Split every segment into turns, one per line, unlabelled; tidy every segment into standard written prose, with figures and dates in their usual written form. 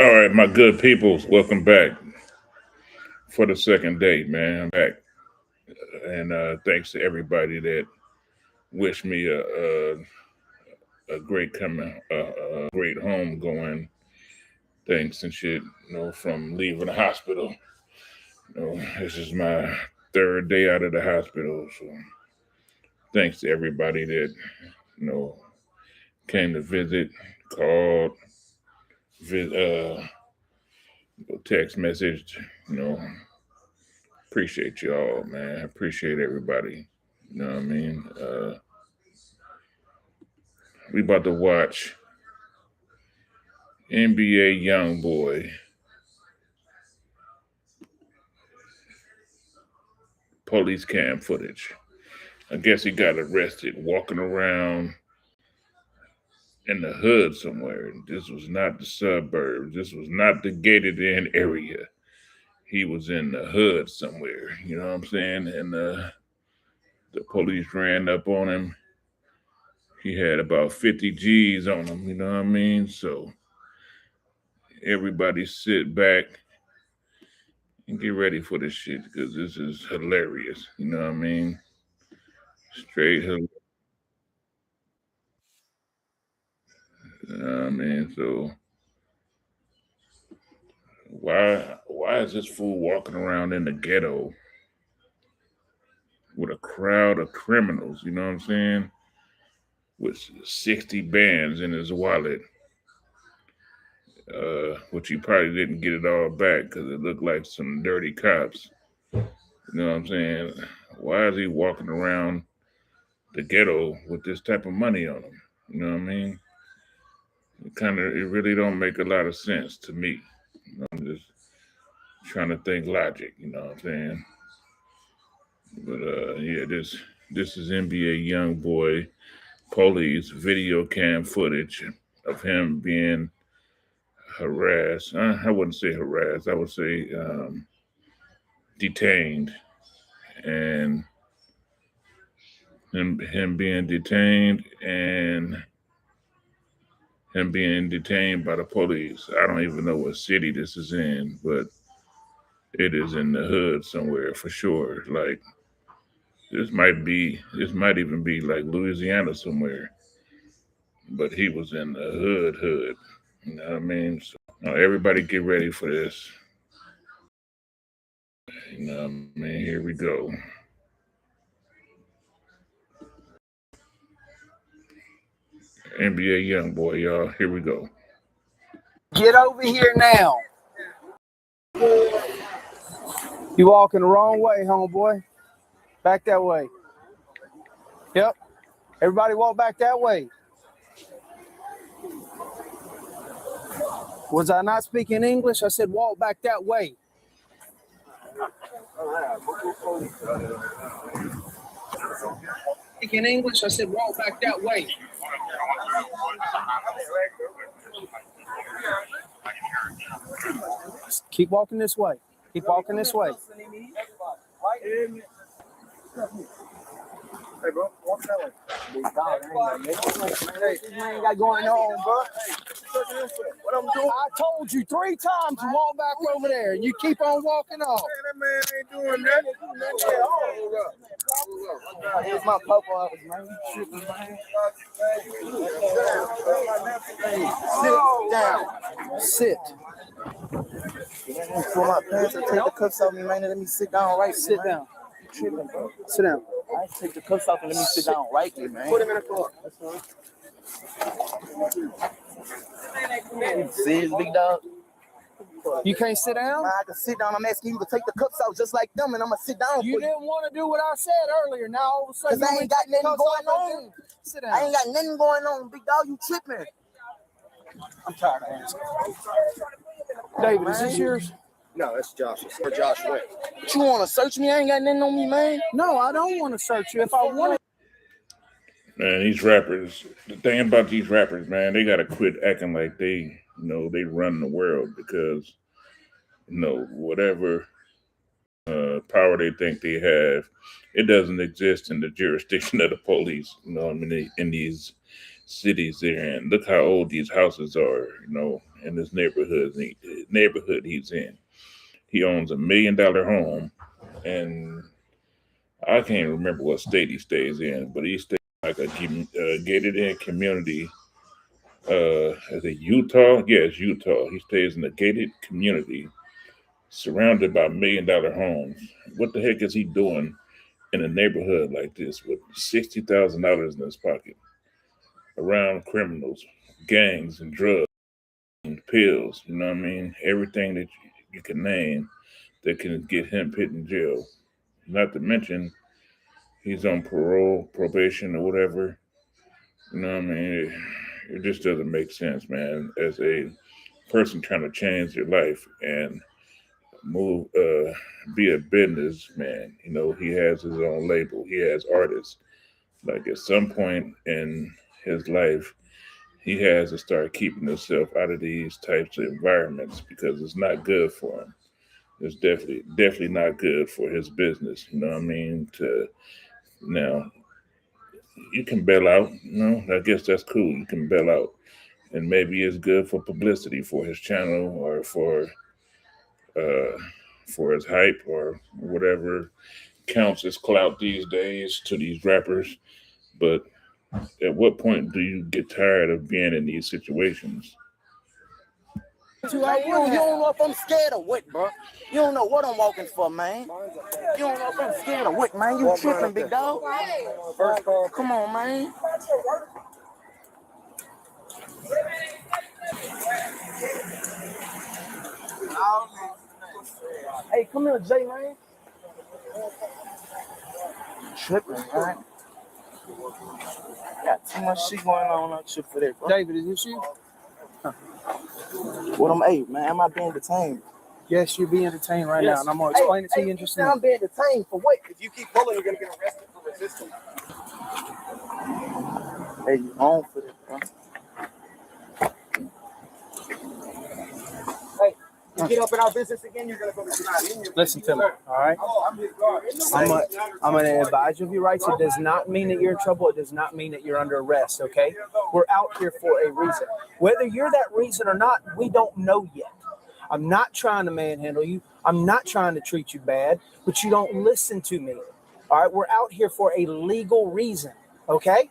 All right, my good peoples, welcome back for the second day, man. I'm back, and thanks to everybody that wished me a great coming, great home going. Thanks and shit. From leaving the hospital. This is my third day out of the hospital, so thanks to everybody that you know came to visit, called, text messaged. You know, appreciate y'all, man. Appreciate everybody. You know what I mean? We about to watch NBA YoungBoy police cam footage. I guess he got arrested walking around in the hood somewhere. This was not the suburbs. This was not the gated in area. He was in the hood somewhere. You know what I'm saying? And the police ran up on him. He had about 50 G's on him. You know what I mean? So everybody sit back and get ready for this shit because this is hilarious. You know what I mean? Straight hilarious. You know what I mean? So why is this fool walking around in the ghetto with a crowd of criminals? You know what I'm saying? With 60 bands in his wallet, which he probably didn't get it all back because it looked like some dirty cops. You know what I'm saying? Why is he walking around the ghetto with this type of money on him? You know what I mean? It really don't make a lot of sense to me. I'm just trying to think logic. You know what I'm saying? But yeah, this is NBA YoungBoy police video cam footage of him being harassed. I wouldn't say harassed. I would say detained, and him being detained and him being detained by the police. I don't even know what city this is in, but it is in the hood somewhere for sure. Like this might even be like Louisiana somewhere, but he was in the hood. You know what I mean? So now everybody get ready for this. You know what I mean? Here we go. NBA YoungBoy, y'all. Here we go.
Get over here now. You walking the wrong way, homeboy. Back that way. Yep. Everybody walk back that way. Was I not speaking English? I said walk back that way. Speaking English, I said walk back that way. Keep walking this way. Keep walking this way. Hey, bro, walk that way. Hey, man got going on, bro. What I'm doing? I told you 3 times to walk back over there, and you keep on walking off. That man ain't doing nothing. Here's my purple, man. You tripping, man. Sit down. Sit. Pull my pants and take the cuffs off me, man. Let me sit down right. Sit down. You tripping, bro. Sit down. I take the cuffs off and let me sit down right there, man. Put him in the floor. That's fine. See, big dog. You can't sit down? I can sit down. I'm asking you to take the cuffs out just like them, and I'm going to sit down. You didn't want to do what I said earlier. Now all of a sudden, because I ain't got nothing going on. Sit down. I ain't got nothing going on, big dog. You tripping. I'm tired of asking. David, is this yours? No, that's Josh's. Or Josh West. But you want to search me? I ain't got nothing on me, man. No, I don't want to search you. If I wanted.
Man, these rappers, the thing about these rappers, man, they got to quit acting like they run the world because, whatever power they think they have, it doesn't exist in the jurisdiction of the police. In these cities they're in. Look how old these houses are. in this neighborhood he's in. He owns $1 million home, and I can't remember what state he stays in, but he stays like a gated in community. Is it Utah? Yes, Utah. He stays in a gated community surrounded by $1 million homes. What the heck is he doing in a neighborhood like this with $60,000 in his pocket, around criminals, gangs, and drugs and pills? You know what I mean? Everything that you can name that can get him put in jail. Not to mention he's on parole, probation, or whatever. You know what I mean? It just doesn't make sense, man. As a person trying to change their life and move, be a businessman, you know, he has his own label. He has artists. Like at some point in his life, he has to start keeping himself out of these types of environments because it's not good for him. It's definitely not good for his business. You know what I mean? To now, you can bail out. You know, I guess that's cool. You can bail out, and maybe it's good for publicity for his channel or uh, for his hype or whatever counts as clout these days to these rappers. But at what point do you get tired of being in these situations?
You don't know if I'm scared of what, bro. You don't know what I'm walking for, man. You don't know if I'm scared of what, man. You tripping, big dog. Come on, man. Hey, come here, Jay, man. Tripping, man. Got too much shit going on out here for that, bro.
David, is this you?
What I'm, hey, man, am I being detained?
Yes, you're being detained right now, and I'm going to explain it to you in just a minute.
I'm being detained for what? If you keep pulling, you're going to get arrested for resisting. Hey, you on for this, bro? Hey, you get up in our business again, you're going to go to jail.
Listen to me, all right? I'm going to advise you of your rights. It does not mean that you're in trouble. It does not mean that you're under arrest, okay? We're out here for a reason. Whether you're that reason or not, we don't know yet. I'm not trying to manhandle you. I'm not trying to treat you bad, but you don't listen to me. All right, we're out here for a legal reason, okay?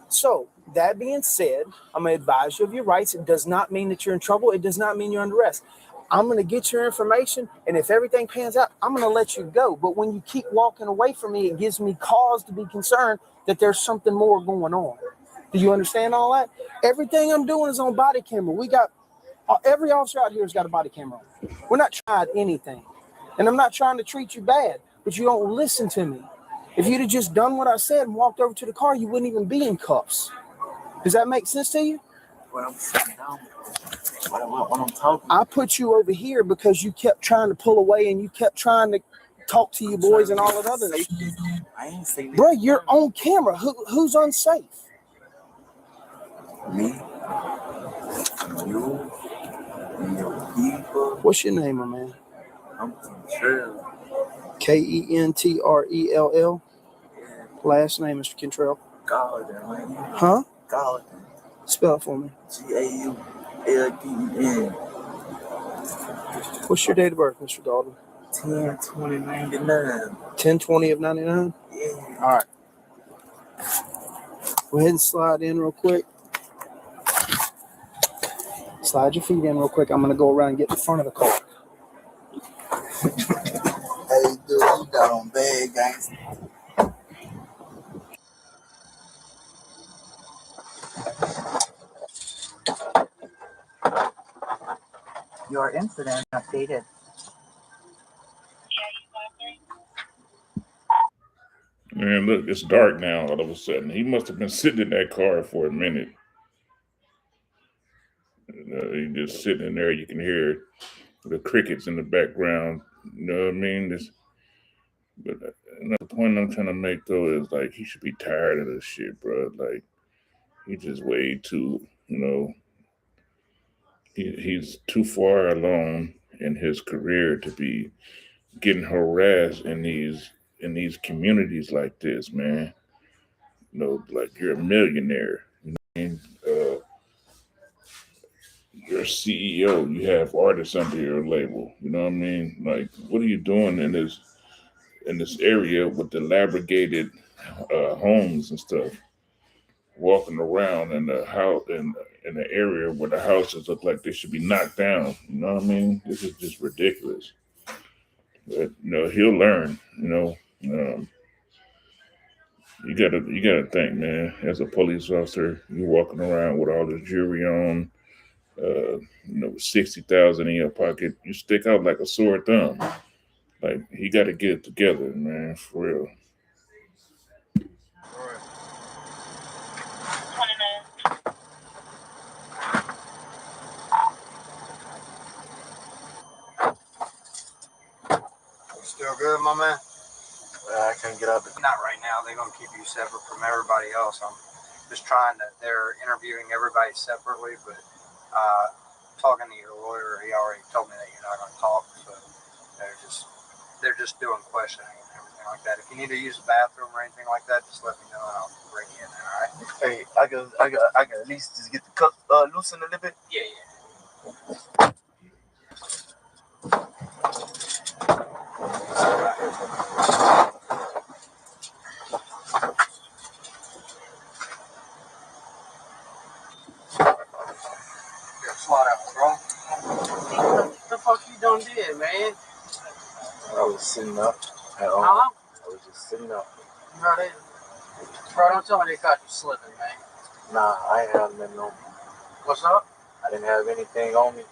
So, that being said, I'm going to advise you of your rights. It does not mean that you're in trouble. It does not mean you're under arrest. I'm going to get your information, and if everything pans out, I'm going to let you go. But when you keep walking away from me, it gives me cause to be concerned that there's something more going on. Do you understand all that? Everything I'm doing is on body camera. We got every officer out here has got a body camera on. We're not trying anything. And I'm not trying to treat you bad, but you don't listen to me. If you'd have just done what I said and walked over to the car, you wouldn't even be in cuffs. Does that make sense to you?
What I'm sitting down. What I'm talking.
I put you over here because you kept trying to pull away and you kept trying to talk to your boys and all that other stuff.
I ain't saying that.
Bro, you're on camera. Who's unsafe?
Me. You. And your people.
What's your name, my man?
I'm Kentrell.
Kentrell. Last name, Mr. Kentrell.
Gallatin, man.
Huh?
Gallatin.
Spell it for me.
Gaulden.
What's your date of birth, Mr. Gaulden?
10/20/99.
10/20 of 99?
Yeah.
All right. Go ahead and slide in real quick. Slide your feet in real quick. I'm going to go around and get in front of the car.
Hey, dude, you got on bad, guys. Your incident updated.
Man, look, it's dark now all of a sudden. He must have been sitting in that car for a minute. He just sitting in there. You can hear the crickets in the background. You know what I mean? But another point I'm trying to make, though, is like he should be tired of this shit, bro. Like, he just way too, you know, he's too far along in his career to be getting harassed in these communities like this, man. You know, like you're a millionaire. You know what I mean? you're a CEO. You have artists under your label. You know what I mean? Like, what are you doing in this area with the dilapidated homes and stuff? Walking around in the house in the area where the houses look like they should be knocked down. You know what I mean? This is just ridiculous. But he'll learn. You gotta think, man. As a police officer, you're walking around with all this jewelry on, 60,000 in your pocket. You stick out like a sore thumb. Like, he got to get it together, man, for real.
Still good, my man? I can't get up. Not right now. They're going to keep you separate from everybody else. I'm just they're interviewing everybody separately, but talking to your lawyer, he already told me that you're not going to talk, so they're just doing questioning and everything like that. If you need to use the bathroom or anything like that, just let me know and I'll bring you in there, all right?
Hey, I can at least just get the cup loosened a little bit.
Yeah. Slide out, bro. What the fuck you done did, man?
I was sitting up at home.
Huh?
I was just sitting up.
Bro, don't tell me they caught you slipping, man.
Nah, I ain't have nothing on me.
What's up?
I didn't have anything on me.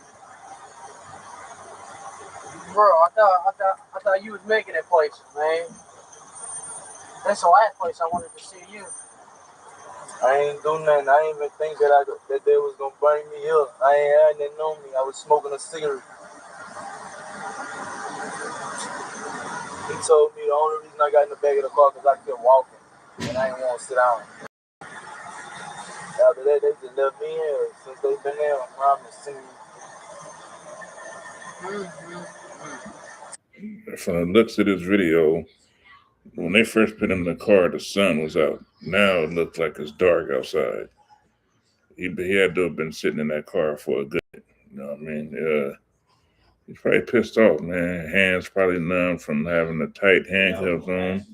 Bro, I thought you was making it places, man. That's the last place I wanted to see you.
I ain't do nothing. I ain't even think that they was gonna bring me here. I ain't had nothing on me. I was smoking a cigarette. He told me the only reason I got in the back of the car because I kept walking and I didn't want to sit down. After that, they just left me here. Since they've been there, I'm promising you.
From the looks of this video, when they first put him in the car, the sun was out. Now it looks like it's dark outside. He had to have been sitting in that car for a good, he's probably pissed off, man. Hands probably numb from having the tight handcuffs on.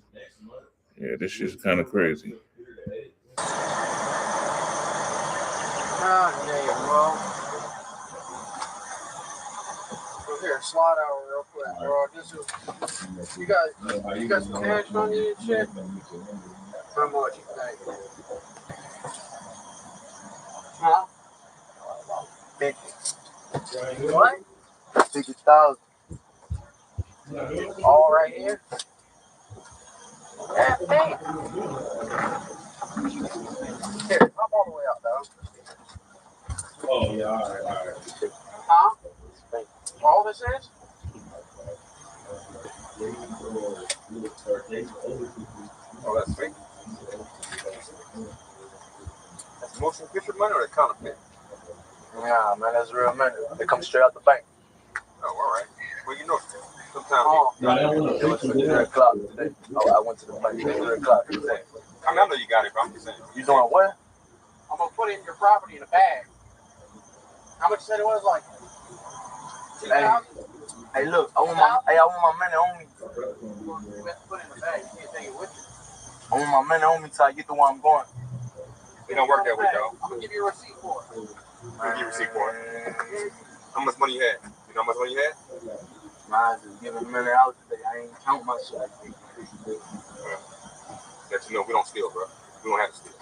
Yeah, this shit's kind of crazy.
Oh, yeah, bro. Here, slide out real quick, bro. You got some cash on you and shit? How much you think? Huh?
50.
What?
50,000.
All right here? God damn. Here, hop all the way out, dog.
Oh, yeah, all right.
Huh? All this is?
Oh, that's fake. That's motion picture money or the counterfeit?
Yeah, man, that's real money. They come straight out the bank.
Oh, all right. Well, you know, sometimes
It was 3 o'clock today. Oh, I went to the bank at 3 o'clock today.
I mean, I know you got it, but I'm just saying.
You doing what?
I'm going to put it in your property in a bag. How much you said it was? Like 2,000?
Hey, look, I want my money on me.
You have to put it in a bag. You can't take it with you.
I want my money on me till I get to where I'm going.
It don't work that way, dog.
I'm going to give you a receipt for it.
I'll give you a receipt for it. How much money you had? You know how much money you had?
Mine's just giving money out today. I ain't count my shit.
Let you know we don't steal, bro. We don't have to steal.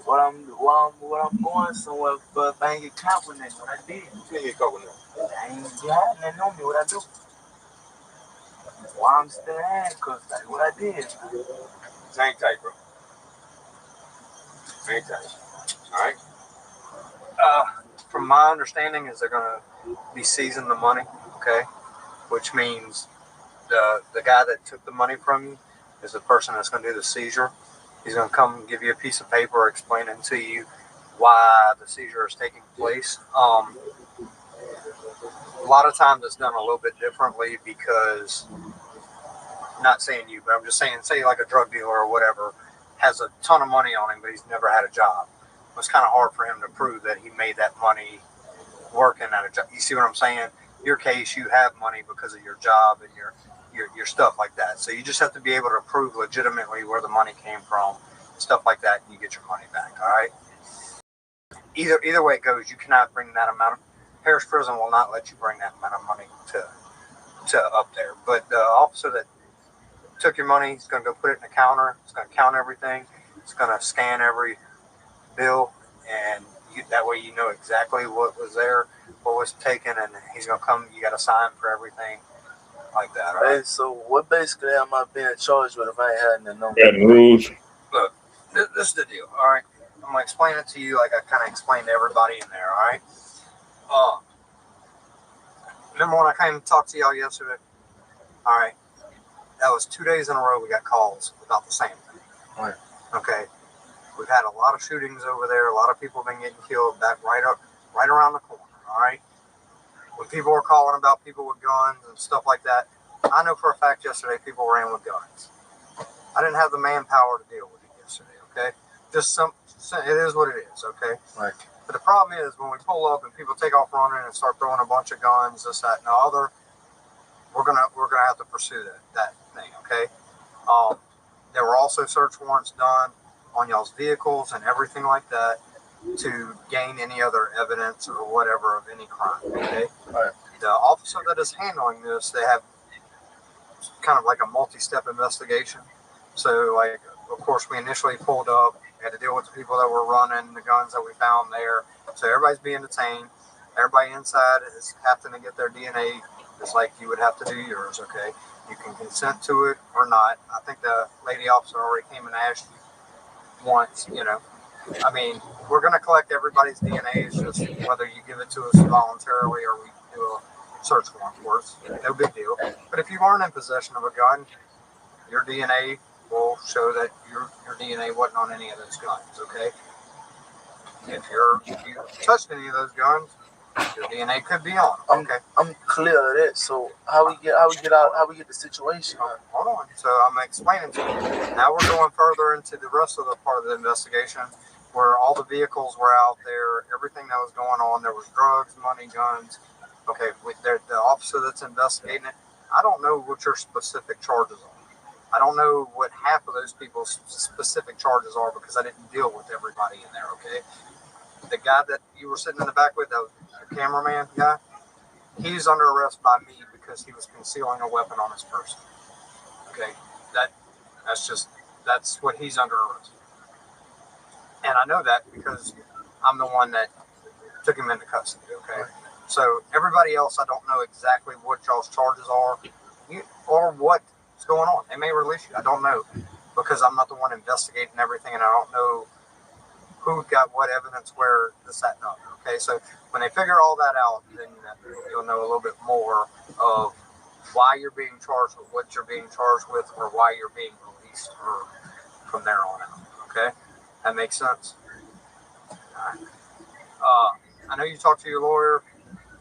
What I'm going somewhere, but if I ain't get caught with nothing, what I did.
You can't get caught with that.
I ain't got nothing on me, what I do. Why I'm still handcuffed, like what I did.
Hang tight, bro. Hang tight. All right?
From my understanding is they're going to be seizing the money, okay? Which means the guy that took the money from you is the person that's going to do the seizure. He's going to come and give you a piece of paper explaining to you why the seizure is taking place. A lot of times it's done a little bit differently because, not saying you, but I'm just saying, say like a drug dealer or whatever has a ton of money on him, but he's never had a job. was kind of hard for him to prove that he made that money working at a job. You see what I'm saying? Your case, you have money because of your job and your stuff like that. So you just have to be able to prove legitimately where the money came from, stuff like that, and you get your money back. All right. Either way it goes, you cannot bring that amount. Harris Prison will not let you bring that amount of money to up there. But the officer that took your money, he's going to go put it in the counter. He's going to count everything. He's going to scan every bill, and that way you know exactly what was there, what was taken, and he's going to come. You got to sign for everything like that. Right?
Hey, so what basically am I being charged with if I ain't had no
Baton Rouge.
Look, this is the deal. All right, I'm going to explain it to you like I kind of explained to everybody in there. All right. Remember when I came to talk to y'all yesterday? All right. That was 2 days in a row we got calls about the same thing.
Right.
Okay. We've had a lot of shootings over there. A lot of people have been getting killed back right around the corner. All right. When people were calling about people with guns and stuff like that, I know for a fact yesterday people ran with guns. I didn't have the manpower to deal with it yesterday. Okay. It is what it is. Okay.
Right.
But the problem is when we pull up and people take off running and start throwing a bunch of guns, this, that, and the other, we're gonna have to pursue that thing. Okay. There were also search warrants done on y'all's vehicles and everything like that to gain any other evidence or whatever of any crime. Okay.
Right.
The officer that is handling this, they have kind of like a multi-step investigation. So, like, of course, we initially pulled up. We had to deal with the people that were running the guns that we found there. So everybody's being detained. Everybody inside is having to get their DNA just like you would have to do yours, okay? You can consent to it or not. I think the lady officer already came and asked you once, you know. I mean, we're going to collect everybody's DNA. It's just whether you give it to us voluntarily or we do a search warrant for us. No big deal. But if you aren't in possession of a gun, your DNA will show that your DNA wasn't on any of those guns, okay? If you touched any of those guns, your DNA could be on them. Okay.
I'm clear of that. So how we get the situation?
Hold on. So I'm explaining to you. Now we're going further into the rest of the part of the investigation where all the vehicles were out there, everything that was going on. There was drugs, money, guns. Okay, the officer that's investigating it, I don't know what your specific charges are. I don't know what half of those people's specific charges are because I didn't deal with everybody in there, okay? The guy that you were sitting in the back with, the cameraman guy, he's under arrest by me because he was concealing a weapon on his person. Okay, that's what he's under arrest. And I know that because I'm the one that took him into custody, okay? So everybody else, I don't know exactly what y'all's charges are or what's going on. They may release you. I don't know because I'm not the one investigating everything and I don't know who got what evidence where, this, that, and other. Okay, so when they figure all that out, then you'll know a little bit more of why you're being charged with what you're being charged with or why you're being released or from there on out. Okay, that makes sense? All right. I know you talked to your lawyer,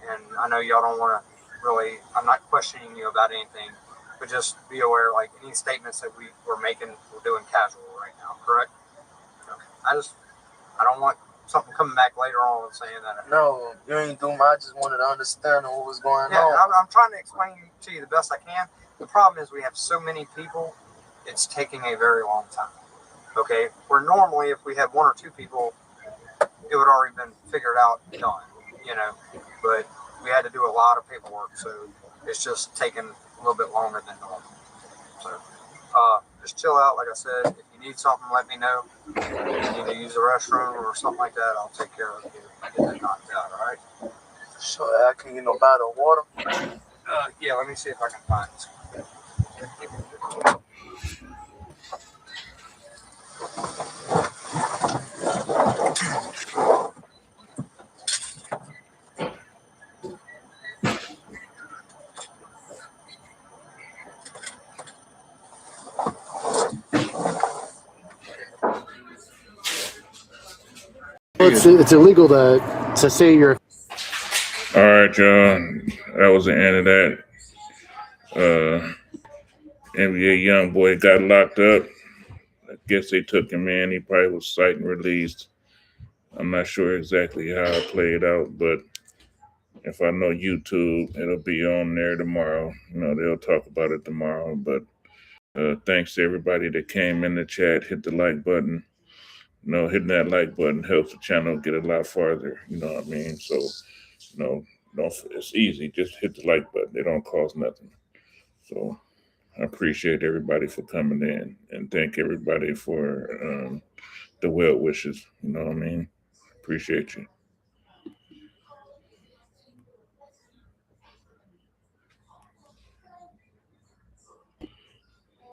and I know y'all don't want to really, I'm not questioning you about anything, but just be aware, like, any statements that we're making, we're doing casual right now, correct? Okay. I don't want something coming back later on and saying that.
No, you ain't doing my. I just wanted to understand what was going on.
Yeah, I'm trying to explain to you the best I can. The problem is we have so many people, it's taking a very long time. Okay? Where normally if we had one or two people, it would already been figured out, done, you know. But we had to do a lot of paperwork, so it's just taking a little bit longer than normal. So, just chill out. Like I said, if you need something, let me know. If you need to use the restroom or something like that, I'll take care of you. Get that knocked out, all right?
Sure, I can get no bottle of water.
Yeah, let me see if I can find this.
It's illegal to say you're.
All right, y'all. That was the end of that. NBA young boy got locked up. I guess they took him in. He probably was sight and released. I'm not sure exactly how it played out, but if I know YouTube, it'll be on there tomorrow. They'll talk about it tomorrow. But thanks to everybody that came in the chat, hit the like button. Hitting that like button helps the channel get a lot farther. You know what I mean? So, it's easy. Just hit the like button. It don't cost nothing. So I appreciate everybody for coming in, and thank everybody for the well wishes. You know what I mean? Appreciate you.